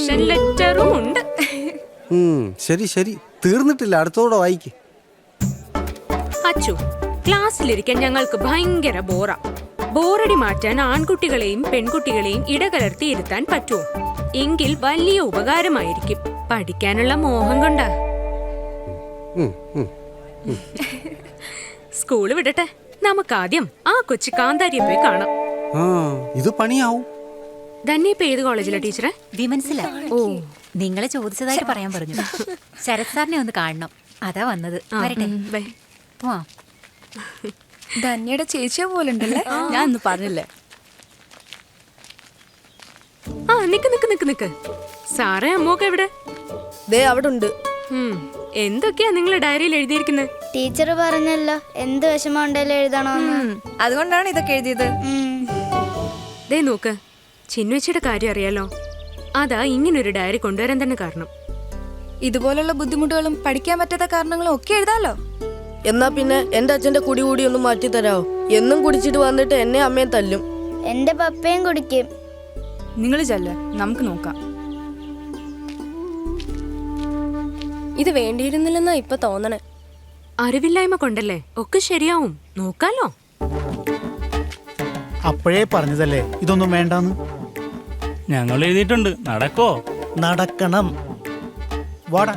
Suspension ലെറ്ററും ഉണ്ട്. ശരി ശരി, തീർന്നിട്ടില്ല, അടുത്തോടെ വായിക്ക്. അച്ചു, ക്ലാസ്സിലിരിക്കാൻ ഞങ്ങൾക്ക് ഭയങ്കര ബോറാ. ബോറടി മാറ്റാൻ ആൺകുട്ടികളെയും പെൺകുട്ടികളെയും ഇടകലർത്തി ഇരുത്താൻ പറ്റുമോ? എങ്കിൽ വലിയ ഉപകാരമായിരിക്കും. പഠിക്കാനുള്ള മോഹം കൊണ്ടാ. സ്കൂള് വിടട്ടെ, നമുക്കാദ്യം ആ കൊച്ചു കാന്താരിയെ പോയി കാണാം. ഇത് പണിയാവും. തന്നെ ഇപ്പൊ ഏത് കോളേജിലാ ടീച്ചറെ? വിമൻസിലാ. ഓ, നിങ്ങളെ ചോദിച്ചതായിട്ട് പറയാൻ പറഞ്ഞു. ശരത് സാറിനെ ഒന്ന് കാണണം, അതാ വന്നത്. വരട്ടെ, പോവാം. ധന്യയുടെ ചേച്ചിയെ പോലുണ്ടല്ലേ? ഞാൻ ഒന്ന് പറഞ്ഞില്ലേ. ആ നിക്ക് നിക്ക് നിക്ക് നിക്ക്, സാറേ അമ്മൊക്കെ എവിടെ? ദേ അവിടെ ഉണ്ട്. എന്തൊക്കെയാ നിങ്ങൾ ഡയറിയിൽ എഴുതിയിരിക്കുന്നത്? ടീച്ചർ പറഞ്ഞല്ലോ എന്ത് വിഷമം ഉണ്ടെങ്കിലും എഴുതണോന്ന്. അതുകൊണ്ടാണ് ഇതൊക്കെ എഴുതിയത്. ദേ നോക്ക്, ചിന്നുവച്ചിയുടെ കാര്യം അറിയാലോ. അതാ ഇങ്ങനൊരു ഡയറി കൊണ്ടുവരാൻ തന്നെ കാരണം. ഇതുപോലുള്ള ബുദ്ധിമുട്ടുകളും പഠിക്കാൻ പറ്റാത്ത കാരണങ്ങളും ഒക്കെ എഴുതാലോ. എന്നാ പിന്നെ എന്റെ അച്ഛന്റെ കുടി കൂടി ഒന്ന് മാറ്റി തരാമോ? എന്നും കുടിച്ചിട്ട് വന്നിട്ട് എന്നെ അമ്മയെ തല്ലും. എന്റെ പപ്പയും കുടിക്കും. നിങ്ങൾ ചെല്ല, നമുക്ക് നോക്കാം. ഇത് വേണ്ടിയിരുന്നില്ലെന്നാ ഇപ്പൊ തോന്നണേ. അറിവില്ലായ്മ കൊണ്ടല്ലേ, ഒക്കെ ശരിയാവും, നോക്കാലോ. അപ്പോഴേ പറഞ്ഞതല്ലേ ഇതൊന്നും വേണ്ടാന്ന്. ഞങ്ങൾ എഴുതിയിട്ടുണ്ട്, നടക്കോ? നടക്കണം. വാടാ.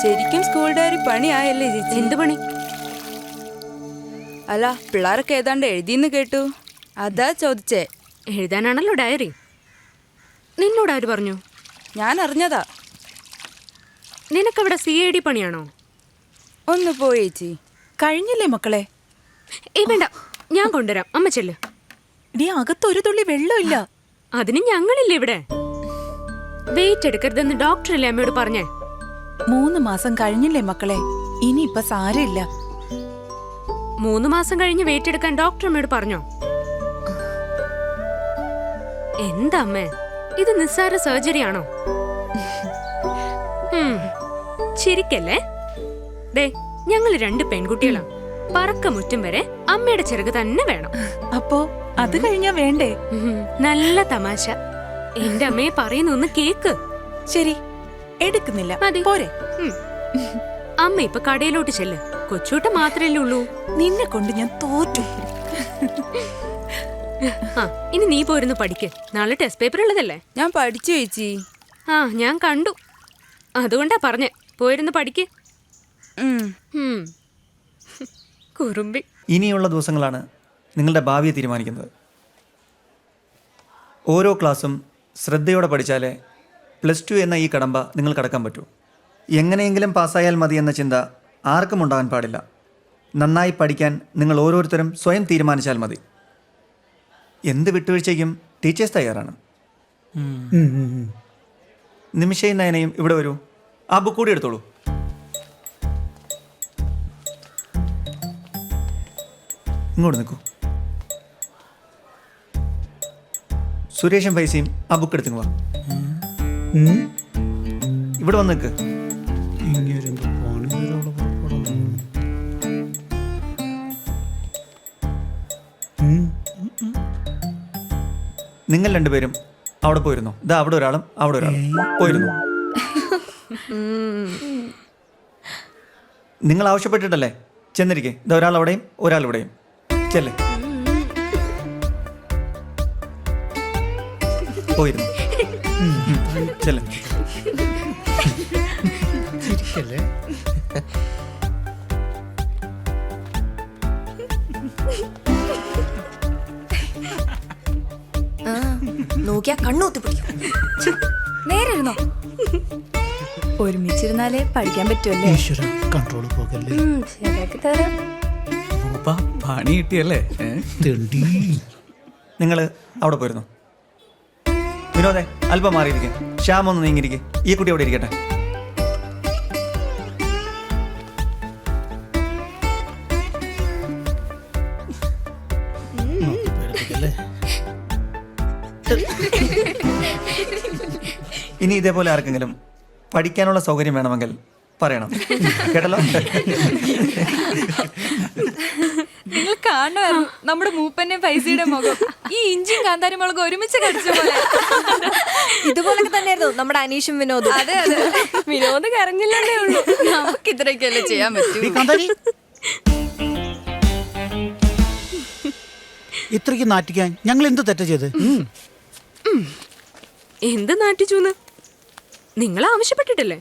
ശരിക്കും സ്കൂൾ ഡയറി പണിയായല്ലേ ചേച്ചി? എന്ത് പണി? അല്ല, പിള്ളേരൊക്കെ ഏതാണ്ട് എഴുതിന്ന് കേട്ടു, അതാ ചോദിച്ചേ. എഴുതാനാണല്ലോ ഡയറി. നിന്നോട് ആര് പറഞ്ഞു? ഞാൻ അറിഞ്ഞതാ. നിനക്കവിടെ CID പണിയാണോ? ഒന്ന് പോയി ചേച്ചി. കഴിഞ്ഞില്ലേ മക്കളെ? വേണ്ട, ഞാൻ കൊണ്ടുവരാം. അമ്മ ചെല്ല്. ഇടി, അകത്തൊരു തുള്ളി വെള്ളമില്ല. അതിന് ഞങ്ങളില്ലേ ഇവിടെ. വെയിറ്റ് എടുക്കരുതെന്ന് ഡോക്ടറല്ലേ അമ്മയോട് പറഞ്ഞേ? 3 മാസം കഴിഞ്ഞില്ലേ മക്കളെ? ഇനിയിപ്പൊ സാരമില്ല. 3 മാസം കഴിഞ്ഞ് വെയിറ്റ് എടുക്കാൻ ഡോക്ടർ അമ്മയോട് പറഞ്ഞോ? എന്താ അമ്മേ, ഇത് നിസ്സാര സർജറി ആണോ? ചിരിക്കല്ലേ. ദേ, ഞങ്ങൾ 2 പെൺകുട്ടികളാ. പറക്കമുറ്റും വരെ അമ്മയുടെ ചിറക് തന്നെ വേണം. അപ്പോ അത് കഴിഞ്ഞാ വേണ്ടേ? നല്ല തമാശ. എന്റെ അമ്മയെ പറയുന്ന ഒന്ന് കേക്ക്. ശരി, എടുക്കുന്നില്ല. മതി. പോരെ. അമ്മ ഇപ്പൊ കടയിലോട്ട് ചെല്ല്. കൊച്ചൂട്ട മാത്രല്ലേ ഉള്ളൂ. നിന്നെ കൊണ്ട് ഞാൻ തോറ്റു. ഇനി നീ പോരുന്നു പഠിക്ക്. നാളെ ടെസ്റ്റ് പേപ്പർ ഉള്ളതല്ലേ? ഞാൻ പഠിച്ചു ചേച്ചി. ഞാൻ കണ്ടു. അതുകൊണ്ടാ പറഞ്ഞേ, പോയിരുന്നു പഠിക്ക്. കുറുമ്പി. ഇനിയുള്ള ദിവസങ്ങളാണ് നിങ്ങളുടെ ഭാവിയെ തീരുമാനിക്കുന്നത്. ഓരോ ക്ലാസ്സും ശ്രദ്ധയോടെ പഠിച്ചാലേ +2 എന്ന ഈ കടമ്പ നിങ്ങൾ കടക്കാൻ പറ്റൂ. എങ്ങനെയെങ്കിലും പാസ്സായാൽ മതി എന്ന ചിന്ത ആർക്കും ഉണ്ടാകാൻ പാടില്ല. നന്നായി പഠിക്കാൻ നിങ്ങൾ ഓരോരുത്തരും സ്വയം തീരുമാനിച്ചാൽ മതി. എന്ത് വിട്ടുവീഴ്ചയ്ക്കും ടീച്ചേഴ്സ് തയ്യാറാണ്. നിമിഷയും നയനയും ഇവിടെ വരൂ. ആ ബുക്ക് കൂടി എടുത്തോളൂ. ഇങ്ങോട്ട് നിൽക്കൂ. സുരേഷും പൈസയും ആ ബുക്ക് എടുത്തു വാ. ഇവിടെ വന്ന് നിൽക്ക്. നിങ്ങൾ 2 പേരും അവിടെ പോയിരുന്നു. ഇതാ അവിടെ ഒരാളും അവിടെ ഒരാളും പോയിരുന്നു. നിങ്ങൾ ആവശ്യപ്പെട്ടിട്ടല്ലേ ചെന്നിരിക്കെ. ഇതാ ഒരാൾ അവിടെയും ഒരാൾ ഇവിടെയും. ചെല്ലേ, പോയിരുന്നു. ചെല്ലേ. നോക്കിയാ കണ്ണൂത്തി പിടിക്കും. നേരെ ഇരുന്നോ. ഒരുമിച്ചിരുന്നാലേ പഠിക്കാൻ പറ്റുമല്ലേ? കൺട്രോൾ പോകല്ലേ. ശരിയാക്കി തരാം. പണി കിട്ടിയല്ലേ? നിങ്ങൾ അവിടെ പോയിരുന്നു. വിനോദേ, അല്പം മാറിയിരിക്കെ. ശ്യാം ഒന്ന് നീങ്ങിയിരിക്കെ. ഈ കുട്ടി അവിടെ ഇരിക്കട്ടെ. നാട്ടിക്കല്ലേ ഇനി ഇതേപോലെ ആർക്കെങ്കിലും പഠിക്കാനുള്ള സൗകര്യം വേണമെങ്കിൽ പറയണം. കേട്ടല്ലോ? നിങ്ങൾ കാണുമായിരുന്നു നമ്മുടെ മൂപ്പന്റെ പൈസയുടെ മുഖം. ഈ ഇഞ്ചിയും കാന്താരി മുളകും ഒരുമിച്ച് കടിച്ച പോലെ. ഇതുപോലൊക്കെ തന്നെയായിരുന്നു നമ്മുടെ അനീഷും വിനോദും. അതെ അതെ, വിനോദ് കരഞ്ഞില്ലേ ഉള്ളൂ. നമുക്ക് ഇത്രയൊക്കെയല്ലേ ചെയ്യാൻ പറ്റൂ. ഈ കാന്താരി ഇത്രയ്ക്ക് നാറ്റിക്കാൻ ഞങ്ങൾ എന്ത് തെറ്റ ചെയ്ത്? എന്ത് നാട്ടിച്ചൂന്ന് നിങ്ങൾ ആവശ്യപ്പെട്ടിട്ടല്ലേ?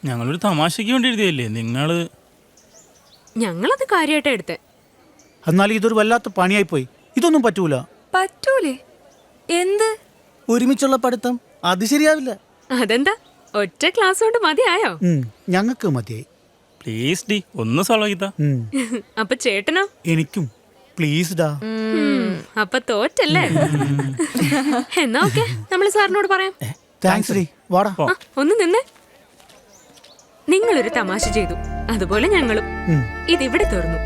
ഞങ്ങളൊരു തമാശയ്ക്ക് വേണ്ടി എഴുതിയല്ലേ നിങ്ങള്? ഞങ്ങളത് കാര്യമായിട്ടാ എടുത്തേ. എന്നാലും ഇതൊരു വല്ലാത്ത പണിയായി പോയി. ഇതൊന്നും പറ്റൂല. പറ്റൂലേ? എന്ത്? ഒരുമിച്ചുള്ള പഠിത്തം അത് ശരിയാവില്ല. അതെന്താ ഒറ്റ ക്ലാസ് കൊണ്ട് മതിയായോ? ഞങ്ങൾക്ക് മതിയായി. പ്ലീസ് ഡി ഒന്ന് സോൾവ് ചെയ്താ. അപ്പൊ ചേട്ടനോ? എനിക്കും പ്ലീസ് ഡാ. അപ്പൊ തോറ്റല്ലേ? എന്നാ ഓക്കെ, നമ്മള് സാറിനോട് പറയാം. Thanks D. വാടാ. ഒന്ന് നിന്നേ. നിങ്ങളൊരു തമാശ ചെയ്തു, അതുപോലെ ഞങ്ങളും. ഇതിവിടെ തീർന്നു.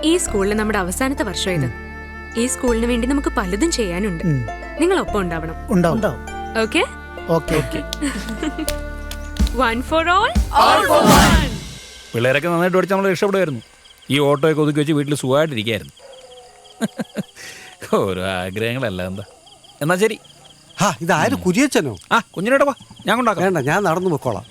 ഈ സ്കൂളിൽ നമ്മുടെ അവസാനത്തെ വർഷം ഇത്. ഈ സ്കൂളിന് വേണ്ടി നമുക്ക് പലതും ചെയ്യാനുണ്ട്. നിങ്ങൾ ഒപ്പം ഉണ്ടാവണം. ഉണ്ടാവും. Okay okay. One for all, all for one. പിള്ളേരൊക്കെ നന്നായിട്ട് പഠിച്ച് നമ്മൾ രക്ഷപ്പെടുമായിരുന്നു. ഈ ഓട്ടോയൊക്കെ ഒതുക്കി വെച്ച് വീട്ടിൽ സുഖമായിട്ടിരിക്കുകയായിരുന്നു. ഓരോ ആഗ്രഹങ്ങളല്ല എന്താ. എന്നാ ശരി. ഇതാരും കുര്യച്ചനോ? കുഞ്ഞിനോട് വാ, ഞാൻ കൊണ്ടാക്കാം. വേണ്ട, ഞാൻ നടന്നു പൊക്കോളാം.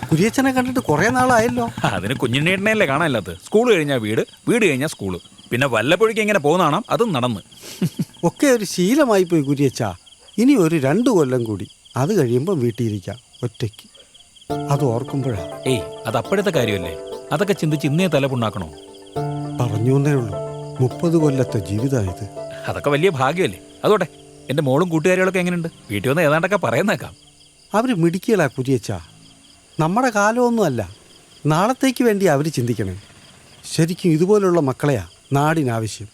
കുര്യച്ചനെ കണ്ടിട്ട് കുറെ നാളായല്ലോ. അതിന് കുഞ്ഞിനേട്ടനെയല്ലേ കാണാനില്ലാത്തത്. സ്കൂൾ കഴിഞ്ഞാൽ വീട്, വീട് കഴിഞ്ഞാൽ സ്കൂള്, പിന്നെ വല്ലപ്പോഴേക്കും ഇങ്ങനെ പോകുന്നതാണ്. അതും നടന്ന് ഒക്കെ ഒരു ശീലമായി പോയി കുര്യച്ച. ഇനി ഒരു 2 കൊല്ലം കൂടി, അത് കഴിയുമ്പോൾ വീട്ടിലിരിക്കാം ഒറ്റയ്ക്ക്. അത് ഓർക്കുമ്പോഴാ. അത് അപ്പോഴത്തെ കാര്യമല്ലേ. അതൊക്കെ ചിന്തിച്ച് ഇന്നേ തലപുണ്ണാക്കണോ? പറഞ്ഞു എന്നേ ഉള്ളൂ. 30 കൊല്ലത്തെ ജീവിതമായത്. അതൊക്കെ വലിയ ഭാഗ്യമല്ലേ. അതോട്ടെ, എൻ്റെ മോളും കൂട്ടുകാരികളൊക്കെ എങ്ങനെയുണ്ട്? വീട്ടിൽ വന്ന് ഏതാണ്ടൊക്കെ പറയുന്നേക്കാം. അവർ മിടിക്കലാ കുര്യച്ച. നമ്മുടെ കാലമൊന്നും അല്ല, നാളത്തേക്ക് വേണ്ടി അവർ ചിന്തിക്കണേ. ശരിക്കും ഇതുപോലുള്ള മക്കളെയാ നാടിനാവശ്യം.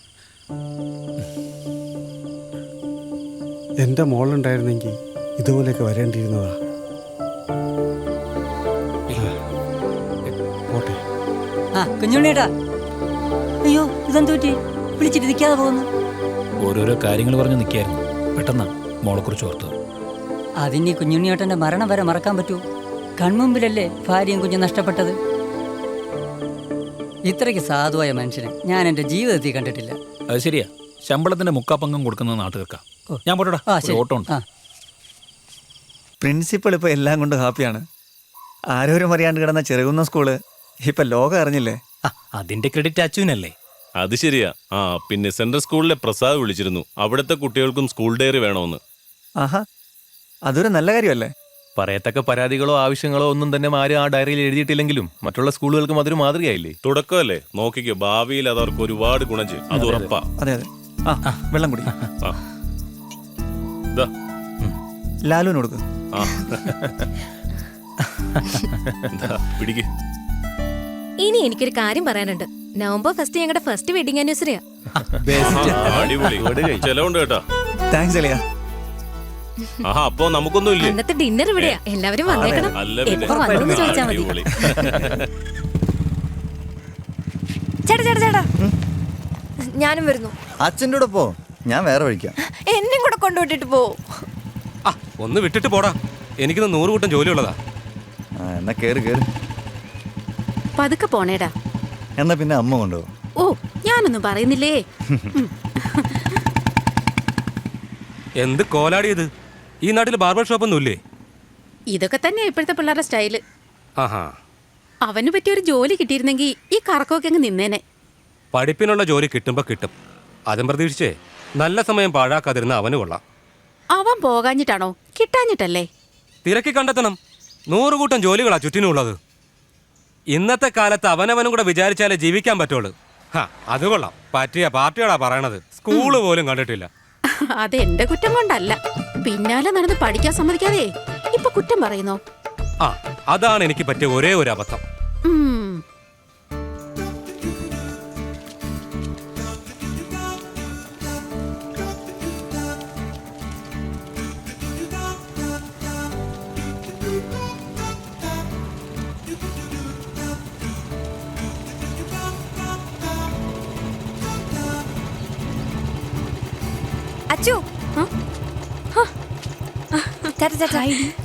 എൻ്റെ മോളുണ്ടായിരുന്നെങ്കിൽ ഇതുപോലെയൊക്കെ വരേണ്ടിയിരുന്നതാ. പോട്ടെ. കുഞ്ഞുണ്ണിയേട്ടാ, അയ്യോ ഇതെന്തു പറ്റി? വിളിച്ചിട്ട് നിൽക്കാതെ പോകുന്നു. ഓരോരോ കാര്യങ്ങൾ പറഞ്ഞ് നിൽക്കായിരുന്നു. പെട്ടെന്നാ മോളെക്കുറിച്ച് ഓർത്തത്. അതിന് കുഞ്ഞുണ്ണിയേട്ടൻ്റെ മരണം വരെ മറക്കാൻ പറ്റൂ? കൺമുമ്പിലല്ലേ ഭാര്യയും കുഞ്ഞും നഷ്ടപ്പെട്ടത്. ഇത്രയ്ക്ക് സാധുവായ മനുഷ്യനെ ഞാൻ എൻ്റെ ജീവിതത്തിൽ കണ്ടിട്ടില്ല. അത് ശരിയാ. ശമ്പളത്തിന്റെ 3/4 പങ്കും കൊടുക്കുന്നത് നാട്ടുകാർക്കാ. ഞാൻ പോട്ടെടാ, ഓട്ടോ ഉണ്ട്. പ്രിൻസിപ്പൾ ഇപ്പൊ എല്ലാം കൊണ്ട് ഹാപ്പിയാണ്. ആരോരും അറിയാണ്ട് കിടന്ന ചെറുകുന്ന സ്കൂള് ഇപ്പൊ ലോകം അറിഞ്ഞില്ലേ. അതിന്റെ ക്രെഡിറ്റ് അച്ചുവിനല്ലേ? അത് ശരിയാ. പിന്നെ സെൻട്രൽ സ്കൂളിലെ പ്രസാദ് വിളിച്ചിരുന്നു. അവിടുത്തെ കുട്ടികൾക്കും സ്കൂൾ ഡയറി വേണമെന്ന്. ആഹാ, അതൊരു നല്ല കാര്യമല്ലേ. പറയത്തക്ക പരാതികളോ ആവശ്യങ്ങളോ ഒന്നും തന്നെ ആരും ആ ഡയറിയിൽ എഴുതിയിട്ടില്ലെങ്കിലും മറ്റുള്ള സ്കൂളുകൾക്കും അതൊരു മാതൃകയായില്ലേ. തുടക്കമല്ലേ, നോക്കിക്കോ. ഭാവിയിൽ അത് അവർക്ക് ഒരുപാട് ഗുണം ചെയ്യും. അത് ഉറപ്പാ. അതെ അതെ. വെള്ളം കുടി. ലാലുവിന് കൊടുക്കും. പിടിക്ക്. ഇനി എനിക്കൊരു കാര്യം പറയാനുണ്ട്. നവംബർ 1 ഞങ്ങളുടെ ഫസ്റ്റ് വെഡിങ് ആനിവേഴ്സറിയാ. അടിപൊളി. ചെലവുണ്ട് കേട്ടോ. താങ്ക്സ് അലിയ. അപ്പൊ നമുക്കൊന്നും ഇല്ലേ? ഇന്നത്തെ ഡിന്നർ ഇവിടെയാ. എല്ലാവരും വന്നേക്കണം. എപ്പോ വന്നു ചോദിച്ചാൽ മതി. ചേട്ടാ ഞാനും വരുന്നു. അച്ഛൻ്റെ കൂടെ പോ, ഞാൻ വേറെ വഴിക്കാം. എന്നെയും കൂടെ കൊണ്ടുവിട്ടിട്ട് പോ. ഒന്ന് വിട്ടിട്ട് പോടാ. എനിക്കിന്ന് 100 കൂട്ടം ജോലിയുള്ളതാ. എന്നാ കേറ് കേറ്. പതുക്കെ പോണേടാ. എന്നാ പിന്നെ അമ്മ കൊണ്ടുപോകും. ഓ, ഞാനൊന്നും പറയുന്നില്ലേ. എന്ത് കോലാടിയത്? ഈ നാട്ടിൽ ബാർബർ ഷോപ്പ് ഒന്നും ഇല്ലേ? ഇതൊക്കെ തന്നെയാ ഇപ്പോഴത്തെ പിള്ളേരുടെ സ്റ്റൈല്. ആഹാ, അവന് പറ്റിയൊരു ജോലി കിട്ടിയിരുന്നെങ്കിൽ ഈ കറക്കമൊക്കെ അങ്ങ് നിന്നേനെ. പഠിപ്പിനുള്ള ജോലി കിട്ടുമ്പോ കിട്ടും. അതും പ്രതീക്ഷിച്ചേ നല്ല സമയം പാഴാക്കാതിരുന്ന അവന് കൊള്ളാം. അവൻ പോകാഞ്ഞിട്ടാണോ? കിട്ടാഞ്ഞിട്ടല്ലേ? തിരക്കി കണ്ടെത്തണം. 100 കൂട്ടം ജോലികളാ ചുറ്റിനുള്ളത്. ഇന്നത്തെ കാലത്ത് അവനവനും കൂടെ വിചാരിച്ചാലേ ജീവിക്കാൻ പറ്റുള്ളൂ. അത് കൊള്ളാം. പറ്റിയ പാർട്ടിയോടാ പറയണത്. സ്കൂള് പോലും കണ്ടിട്ടില്ല. അത് എന്റെ കുറ്റം കൊണ്ടല്ല. പിന്നാലെ നടന്ന് പഠിക്കാൻ സമ്മതിക്കാതെ ഇപ്പൊ കുറ്റം പറയുന്നോ? അതാണ് എനിക്ക് പറ്റിയ ഒരേ ഒരു അബദ്ധം. അച്ചു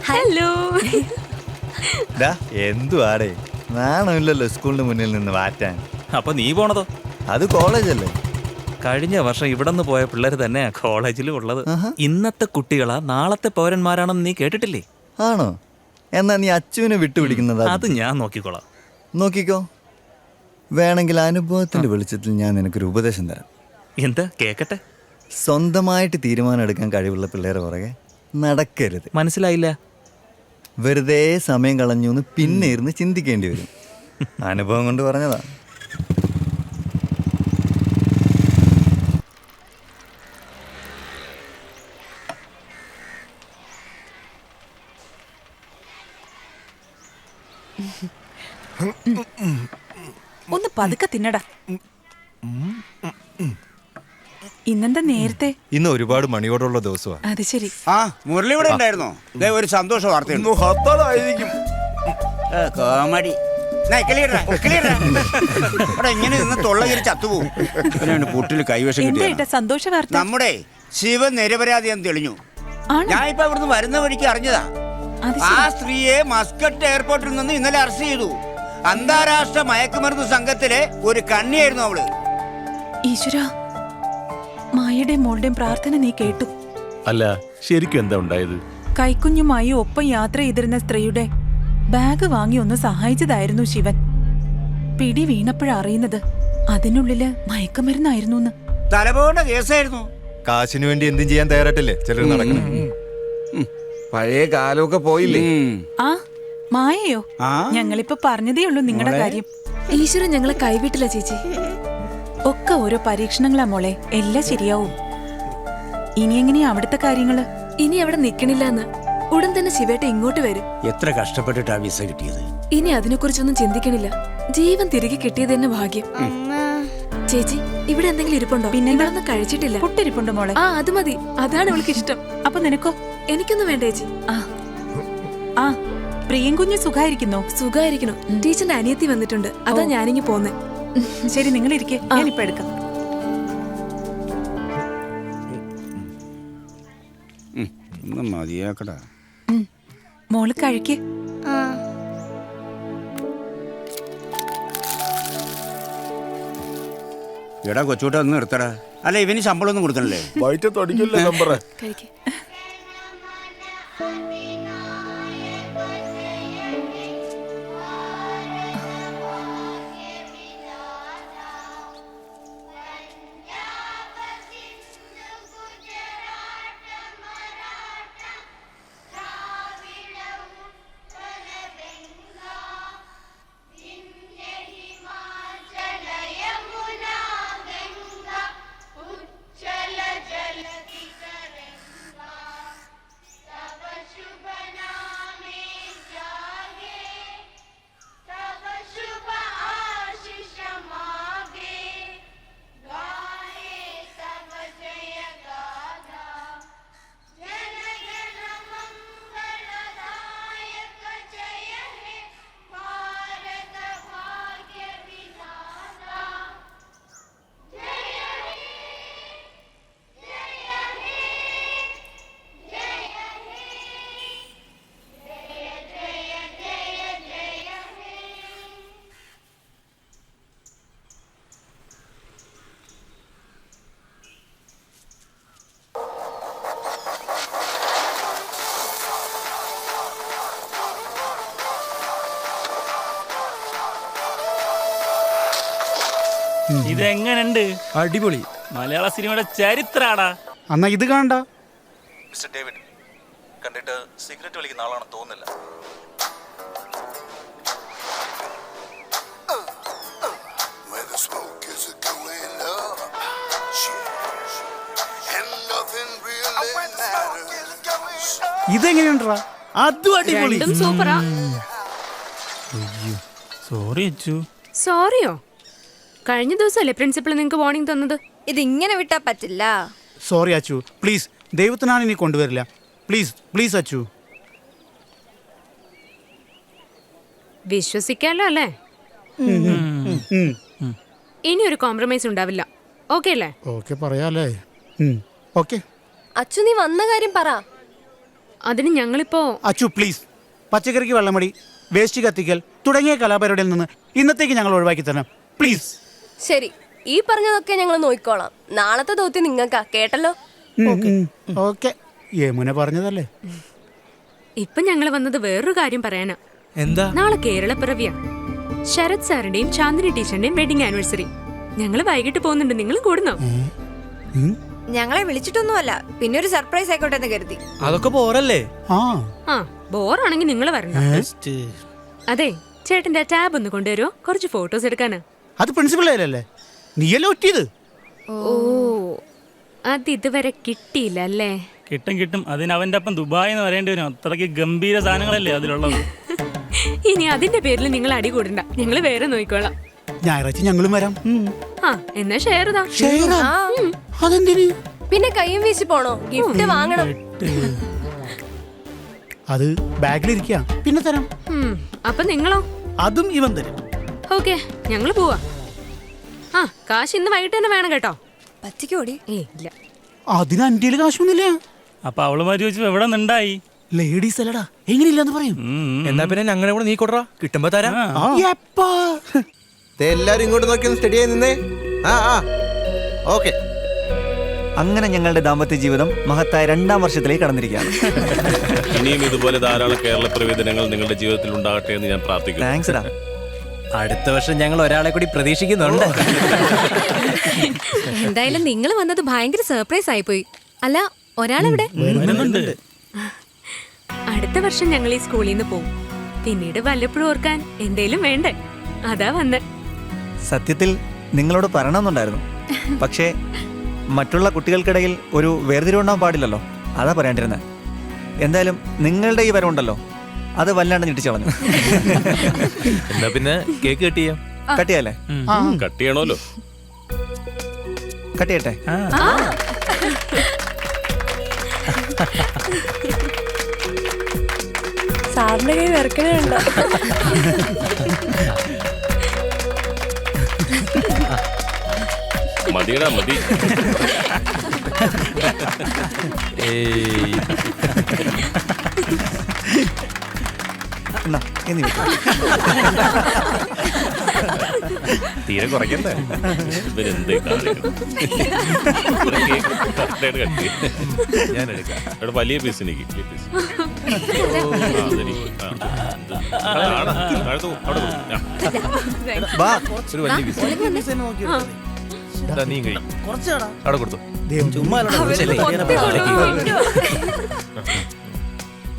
ഹലോ. എന്തുവാടേ നാണമില്ലല്ലോ സ്കൂളിന്റെ മുന്നിൽ നിന്ന് മാറ്റാൻ. അപ്പൊ നീ പോണതോ? അത് കോളേജല്ലേ. കഴിഞ്ഞ വർഷം ഇവിടെ നിന്ന് പോയ പിള്ളേർ തന്നെയാ കോളേജിലും ഉള്ളത്. ഇന്നത്തെ കുട്ടികളാ നാളത്തെ പൗരന്മാരാണെന്ന് നീ കേട്ടിട്ടില്ലേ? ആണോ? എന്നാ നീ അച്ചുവിനെ വിട്ടുപിടിക്കുന്നതാ. അത് ഞാൻ നോക്കിക്കോളാം. നോക്കിക്കോ. വേണമെങ്കിൽ അനുഭവത്തിന്റെ വെളിച്ചത്തിൽ ഞാൻ നിനക്കൊരു ഉപദേശം തരാം. എന്താ? കേക്കട്ടെ. സ്വന്തമായിട്ട് തീരുമാനം എടുക്കാൻ കഴിവുള്ള പിള്ളേരെ പുറകെ നടക്കരുത്. മനസ്സിലായില്ല. വെറുതെ സമയം കളഞ്ഞു എന്ന് പിന്നെ ഇരുന്ന് ചിന്തിക്കേണ്ടി വരും. അനുഭവം കൊണ്ട് പറഞ്ഞതാ. ഒന്ന് പതുക്കെ തിന്നടാ. ഇന്നെന്താ നേരത്തെ? ഇന്ന് ഒരുപാട് മണിയോടുള്ള ദിവസമാണ്. അത് ശരി. ആ മുരളി ഇവിടെ ഉണ്ടായിരുന്നോ? ഒരു സന്തോഷ വാർത്തയുണ്ട്. കോമഡി ഇങ്ങനെ നിന്ന് തൊള്ളകിരി ചത്തുപോകും. പുട്ടിൽ കൈവശം കിട്ടിയ സന്തോഷ വാർത്ത. നമ്മുടെ ശിവൻ നിരപരാധിയെന്ന് തെളിഞ്ഞു. ഞാൻ ഇപ്പൊ ഇവിടുന്ന് വരുന്ന വഴിക്ക് അറിഞ്ഞതാ. ആ സ്ത്രീയെ മസ്കറ്റ് എയർപോർട്ടിൽ നിന്ന് ഇന്നലെ അറസ്റ്റ് ചെയ്തു. അന്താരാഷ്ട്ര മയക്കുമരുന്ന് സംഘത്തിലെ ഒരു കണ്ണിയായിരുന്നു അവള്. ഈശ്വരാ, മായയുടെയും മോളുടെയും പ്രാർത്ഥന നീ കേട്ടു. അല്ല, ശരിക്കും എന്താ ഉണ്ടായത്? കൈക്കുഞ്ഞുമായി ഒപ്പം യാത്ര ചെയ്തിരുന്ന സ്ത്രീയുടെ ബാഗ് വാങ്ങി ഒന്ന് സഹായിച്ചതായിരുന്നു ശിവൻ. പിടി വീണപ്പോഴറിയുന്നത് അതിനുള്ളില് മയക്കുമരുന്നായിരുന്നു. തലപോണ്ട കേസായിരുന്നു. കാശിനു വേണ്ടി എന്തും ചെയ്യാൻ തയ്യാറായിട്ടല്ലേ ചിലർ നടക്കണം. പഴയ കാലമൊക്കെ പോയില്ലേ? ആ മായയോ? ഞങ്ങളിപ്പോ പറഞ്ഞതേ ഉള്ളൂ നിങ്ങളുടെ കാര്യം. ഈശ്വരൻ ഞങ്ങളെ കൈവിട്ടില്ല ചേച്ചി. ഒക്കെ ഓരോ പരീക്ഷണങ്ങളാ മോളെ, എല്ലാം ശരിയാവും. ഇനി എങ്ങനെയാ അവിടുത്തെ കാര്യങ്ങള്? ഇനി അവിടെ നിക്കണില്ലെന്ന് ഉടൻ തന്നെ ശിവേട്ട ഇങ്ങോട്ട് വരും. എത്ര കഷ്ടപ്പെട്ടിട്ടാ വിസ കിട്ടിയത്. ഇനി അതിനെക്കുറിച്ചൊന്നും ചിന്തിക്കണില്ല. ജീവൻ തിരികെ കിട്ടിയത് തന്നെ ഭാഗ്യം. ചേച്ചി, ഇവിടെ എന്തെങ്കിലും ഇരിപ്പുണ്ടോ? പിന്നെ കഴിച്ചിട്ടില്ല. പുട്ടിരിപ്പുണ്ട് മോളെ. ആ അത് മതി, അതാണ് അവൾക്ക് ഇഷ്ടം. അപ്പൊ നിനക്കോ? എനിക്കൊന്നും വേണ്ട ചേച്ചി. ആ പ്രിയം കുഞ്ഞ് സുഖായിരിക്കുന്നോ? സുഖായിരിക്കണോ? ടീച്ചറിന്റെ അനിയത്തി വന്നിട്ടുണ്ട്, അതാ ഞാനിങ്ങി പോന്നെ. ശരി, നിങ്ങൾ ഇരിക്കേ, ഞാനിപ്പോ എടുക്കാം. മതിയാക്കടാ. മോള് കഴിക്കേ. എടാ കൊച്ചൂട്ട ഒന്ന് നിർത്തടാ. അല്ല, ഇവന് ശമ്പളം ഒന്നും കൊടുക്കണല്ലേ? കഴിക്കേ. ഇതെങ്ങനുണ്ട്? അടിപൊളി. മലയാള സിനിമയുടെ ചരിത്രാടാ. എന്നാ ഇത് കാണണ്ട. മിസ്റ്റർ ഡേവിഡ്, കണ്ടിട്ട് സിഗരറ്റ് വലിക്കുന്ന ആളാണെന്ന് തോന്നുന്നില്ല. ഇതെങ്ങനെയുണ്ടാ? അതും അടിപൊളി. സൂപ്പറാ. സോറി അച്ചു. സോറിയോ? കഴിഞ്ഞ ദിവസമല്ലേ പ്രിൻസിപ്പൾ നിങ്ങൾക്ക് വാർണിംഗ് തന്നത്? ഇതിങ്ങനെ വിട്ടാ പറ്റില്ല. Sorry Achu, please. ദൈവത്തിനാണ് ഇനി കൊണ്ടുവരില്ല. Please please Achu. വിശ്വസിക്കാലോ അല്ലേ? ഇനി ഒരു കോംപ്രമൈസ് ഉണ്ടാവില്ല. ഓക്കെ അല്ലേ? ഓക്കെ പറയാലേ. ഓക്കെ. അച്ചു നീ വന്ന കാര്യം പറ. അതിന് ഞങ്ങളിപ്പോ അച്ചു പ്ലീസ്, പച്ചക്കറിക്ക് വെള്ളമടി, വേസ്റ്റ് കത്തിക്കൽ തുടങ്ങിയ കലാപരിപാടിയിൽ നിന്ന് ഇന്നത്തേക്ക് ഞങ്ങൾ ഒഴിവാക്കി തരണം പ്ലീസ്. ശരി, ഈ പറഞ്ഞതൊക്കെ ഞങ്ങൾ നോക്കിക്കോളാം. നാളത്തെ ദൗത്യം നിങ്ങൾക്കാ, കേട്ടല്ലോ? ഓക്കെ, യമുന പറഞ്ഞതല്ലേ. ഇപ്പൊ ഞങ്ങൾ വന്നത് വേറൊരു കാര്യം പറയാനാ. എന്താ? നാളെ കേരളപ്പിറവിയാ. ശരത് സാറിന്റെയും ചാന്ദിനി ടീച്ചറിന്റെയും വെഡിങ് ആനിവേഴ്സറി. ഞങ്ങള് വൈകിട്ട് പോകുന്നുണ്ട്, നിങ്ങൾ കൂടുന്നോ? ഞങ്ങളെ വിളിച്ചിട്ടൊന്നുമല്ല, പിന്നെ ഒരു സർപ്രൈസ് ആയിക്കോട്ടെ എന്ന് കരുതി. അതൊക്കെ പോരല്ലേ? ആ ബോറാണെങ്കിൽ നിങ്ങൾ വരണ്ട. അതെ, ചേട്ടന്റെ ടാബ് ഒന്ന് കൊണ്ടുവരുമോ? കുറച്ച് ഫോട്ടോസ് എടുക്കാനാ. അത് പ്രിൻസിപ്പൾ അല്ലേ, നീയല്ലേ ഒറ്റിയത്? ഓ, അത് ഇതുവരെ കിട്ടിയില്ല അല്ലേ? കിട്ടും. അതിന് അവന്റെ അപ്പം ദുബായിൽ നിന്ന് വരേണ്ടി വരും. അത്രയ്ക്ക് ഗംഭീര സാധനങ്ങളല്ലേ അതിലുള്ളത്. ഇനി അതിന്റെ പേരിൽ നിങ്ങൾ അടി കൂടണ്ട, ഞങ്ങൾ വേറെ നോക്കിക്കോളാം. ഞായറാഴ്ച ഞങ്ങളും വരാം. ആ എന്നാ ഷെയർ ഇതാ. അതെന്തിന്? പിന്നെ കയ്യും വീശി പോണോ? ഗിഫ്റ്റ് വാങ്ങണം. അത് ബാഗിലിരിക്കുക, പിന്നെ തരാം. അപ്പൊ നിങ്ങളോ? അതും ഇവൻ തരും. ഓക്കെ, ഞങ്ങൾ പോവാ. ആ കാശ് ഇന്ന് വൈകിട്ട് തന്നെ വേണം കേട്ടോ. പറ്റിക്കോടി? ഇല്ല. അതിന് അന്റിയില് കാശൊന്നുമില്ല. അപ്പൊ അവളുമാര് ചോദിച്ചു എവിടെ നിന്നുണ്ടായി? ലേഡീസ് അല്ലടാ, എങ്ങനെയില്ലെന്ന് പറയും. എന്നാ പിന്നെ ഞങ്ങളെ കൂടെ നീ കൊടറാ, കിട്ടുമ്പോ തരാം. എല്ലാരും ഇങ്ങോട്ട് നോക്കി ഒന്ന് സ്റ്റഡി ആയി നിന്നേ. ഓക്കെ. അങ്ങനെ ഞങ്ങളുടെ ദാമ്പത്യ ജീവിതം മഹത്തായ 2ാം വർഷത്തിലേക്ക് കടന്നിരിക്കുകയാണ്. ഇനിയും ഇതുപോലെ ധാരാളം കേരളപ്പിറവി ദിനങ്ങൾ നിങ്ങളുടെ ജീവിതത്തിൽ ഉണ്ടാകട്ടെ എന്ന് ഞാൻ പ്രാർത്ഥിക്കുന്നു. താങ്ക്സ് ഡാ. അടുത്ത വർഷം ഞങ്ങൾ ഒരാളെ കൂടി പ്രതീക്ഷിക്കുന്നുണ്ട്. എന്തായാലും നിങ്ങൾ വന്നത് ഭയങ്കര സർപ്രൈസ് ആയിപ്പോയി. അല്ല, ഒരാളെവിടെ? അടുത്ത വർഷം ഞങ്ങൾ ഈ സ്കൂളിൽ നിന്ന് പോകും. പിന്നീട് വല്ലപ്പോഴും ഓർക്കാൻ എന്തേലും വേണ്ടേ, അതാ വന്ന്. സത്യത്തിൽ നിങ്ങളോട് പറയണമെന്നുണ്ടായിരുന്നു, പക്ഷേ മറ്റുള്ള കുട്ടികൾക്കിടയിൽ ഒരു വേർതിരിവുണ്ടാകാൻ പാടില്ലല്ലോ, അതാ പറയാണ്ടിരുന്നത്. എന്തായാലും നിങ്ങളുടെ ഈ വരവുണ്ടല്ലോ, അത് വല്ലാണ്ട് ഞെട്ടിച്ചു കളഞ്ഞു. എന്നാ പിന്നെ കേക്ക് കട്ടിയാ? കട്ടിയല്ലേ? കട്ട് ചെയ്യണമല്ലോ. കട്ടിയട്ടെ? സാറിന്റെ കൈ വിറക്കണുണ്ടോ? മതിയടാ മതി. തീരെ കുറയ്ക്കണ്ടേ? ഞാൻ എടുക്കാം. ഇവിടെ വലിയ പീസ് എനിക്ക്. ഒരു വലിയ പീസ് നീ കഴിയും. അവിടെ കൊടുത്തു.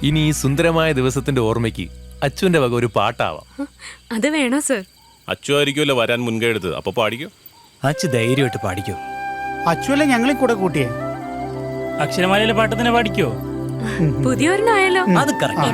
ഇനി ഈ സുന്ദരമായ ദിവസത്തിന്റെ ഓർമ്മയ്ക്ക് അച്ചുവിന്റെ വക ഒരു പാട്ടാവാം. അത് വേണോ സർ? അച്ചു ആയിരിക്കുമല്ലോ വരാൻ മുൻകൈ എടുത്തത്, അപ്പൊ പാടിക്കോ. അച്ചു ധൈര്യമായിട്ട് പാടിക്കോ. അച്ചുവല്ലേ ഞങ്ങളെ കൂടെ കൂട്ടിയേ. അക്ഷരമാലയിലെ പാട്ട് തന്നെ പാടിക്കോ? പുതിയൊരെണ്ണായാലോ? അത് കറക്റ്റ്.